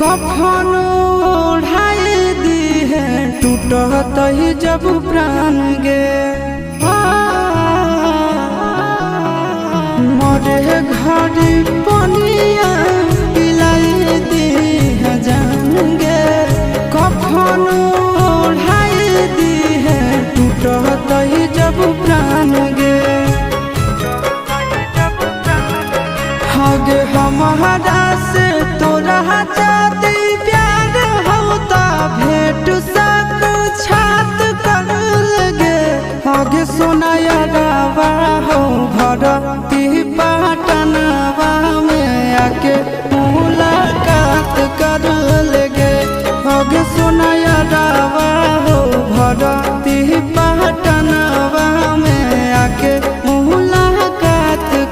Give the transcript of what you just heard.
कफन ओढ़ाई दी है टूटत ही जब प्राण गे मरे घड़ी पनिया पिलाई दी है जान गे कफन ओढ़ाई दी है टूटत ही जब प्राण गे हगे हमारा से तोरा जाती प्यार होता भेंट सक छात कर लगे हगे सोनाया गावा हो भरती पाटनवा में आके मुलाकात कर लगे हगे